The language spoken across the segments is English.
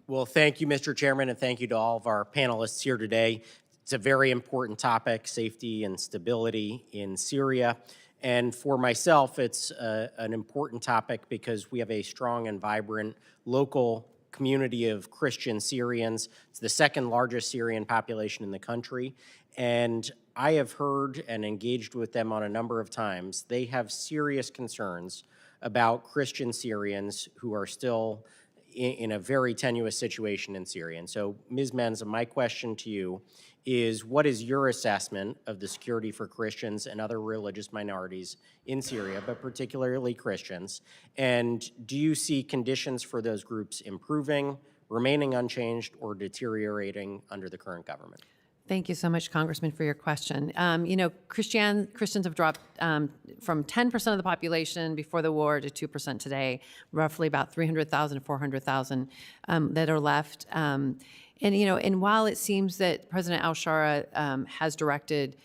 Well, thank you, Mr. Chairman, and thank you to all of our panelists here today. It's a very important topic, safety and stability in Syria. And for myself, it's an important topic because we have a strong and vibrant local community of Christian Syrians. It's the second largest Syrian population in the country. And I have heard and engaged with them on a number of times. They have serious concerns about Christian Syrians who are still in a very tenuous situation in Syria. And so, Ms. Menza, my question to you is, what is your assessment of the security for Christians and other religious minorities in Syria, but particularly Christians? And do you see conditions for those groups improving, remaining unchanged, or deteriorating under the current government? Thank you so much, Congressman, for your question. You know, Christians have dropped from 10% of the population before the war to 2% today, roughly about 300,000 to 400,000 that are left. And, you know, and while it seems that President al-Shara has directed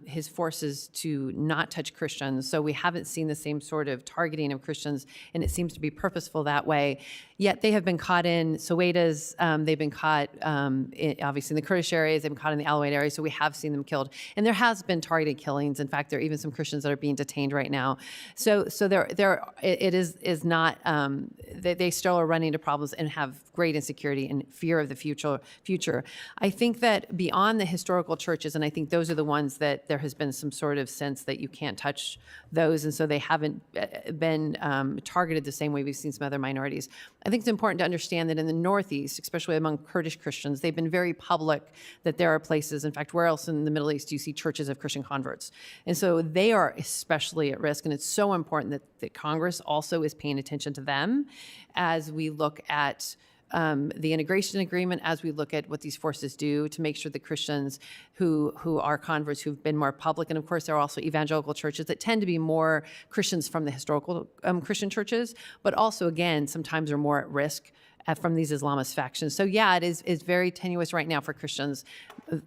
his forces to not touch Christians, so we haven't seen the same sort of targeting of Christians, and it seems to be purposeful that way. Yet they have been caught in Suwaidas, they've been caught obviously in the Kurdish areas, they've been caught in the Alawite area, so we have seen them killed. And there has been targeted killings. In fact, there are even some Christians that are being detained right now. So it is not, they still are running into problems and have great insecurity and fear of the future. I think that beyond the historical churches, and I think those are the ones that there has been some sort of sense that you can't touch those, and so they haven't been targeted the same way we've seen some other minorities. I think it's important to understand that in the Northeast, especially among Kurdish Christians, they've been very public that there are places, in fact, where else in the Middle East do you see churches of Christian converts? And so they are especially at risk, and it's so important that Congress also is paying attention to them as we look at the integration agreement, as we look at what these forces do to make sure the Christians who are converts, who've been more public, and of course there are also evangelical churches that tend to be more Christians from the historical Christian churches, but also, again, sometimes are more at risk from these Islamist factions. So yeah, it is very tenuous right now for Christians.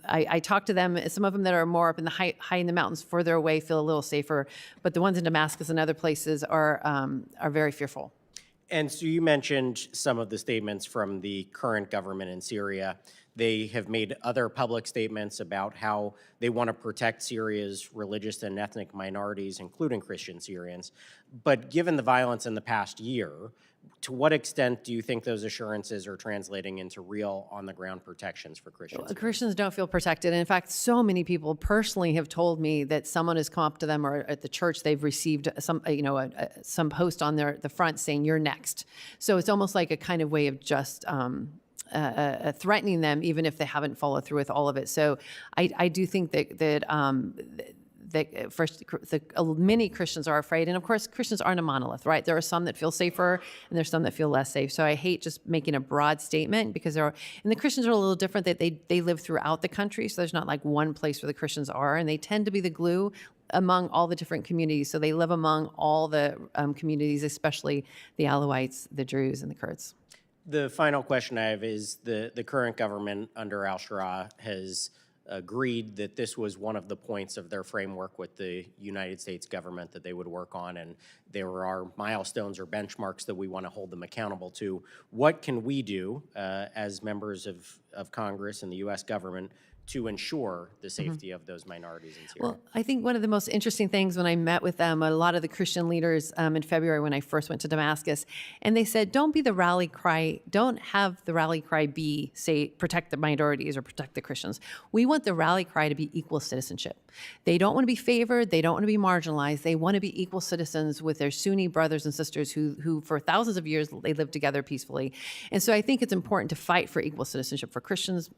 I talk to them, some of them that are more up in the high in the mountains, further away, feel a little safer, but the ones in Damascus and other places are very fearful. And so you mentioned some of the statements from the current government in Syria. They have made other public statements about how they want to protect Syria's religious and ethnic minorities, including Christian Syrians. But given the violence in the past year, to what extent do you think those assurances are translating into real on-the-ground protections for Christians? Christians don't feel protected. And in fact, so many people personally have told me that someone has come up to them, or at the church they've received some, some post on the front saying, "You're next." So it's almost like a kind of way of just threatening them, even if they haven't followed through with all of it. So I do think that many Christians are afraid. And of course, Christians aren't a monolith, right? There are some that feel safer and there's some that feel less safe. So I hate just making a broad statement, because and the Christians are a little different, that they live throughout the country. So there's not like one place where the Christians are, and they tend to be the glue among all the different communities. So they live among all the communities, especially the Alawites, the Druze, and the Kurds. The final question I have is the current government under al-Shara has agreed that this was one of the points of their framework with the United States government that they would work on, and there are milestones or benchmarks that we want to hold them accountable to. What can we do as members of Congress and the U.S. government to ensure the safety of those minorities in Syria? Well, I think one of the most interesting things when I met with them, a lot of the Christian leaders in February when I first went to Damascus, and they said, don't be the rally cry, don't have the rally cry be, say, protect the minorities or protect the Christians. We want the rally cry to be equal citizenship. They don't want to be favored, they don't want to be marginalized, they want to be equal citizens with their Sunni brothers and sisters who for thousands of years, they lived together peacefully. And so I think it's important to fight for equal citizenship for Christians,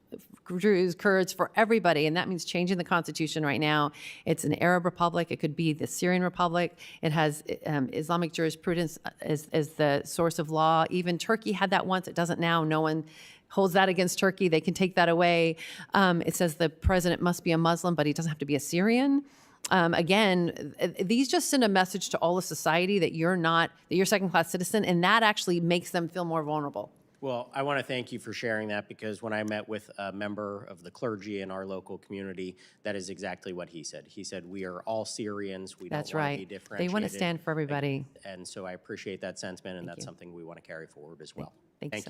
Druze, Kurds, for everybody, and that means changing the constitution right now. It's an Arab republic. It could be the Syrian republic. It has Islamic jurisprudence as the source of law. Even Turkey had that once. It doesn't now. No one holds that against Turkey. They can take that away. It says the president must be a Muslim, but he doesn't have to be a Syrian. Again, these just send a message to all of society that you're a second-class citizen, and that actually makes them feel more vulnerable. Well, I want to thank you for sharing that, because when I met with a member of the clergy in our local community, that is exactly what he said. He said, we are all Syrians. We don't want to be differentiated. They want to stand for everybody. And so I appreciate that sentiment, and that's something we want to carry forward as well. Thank you.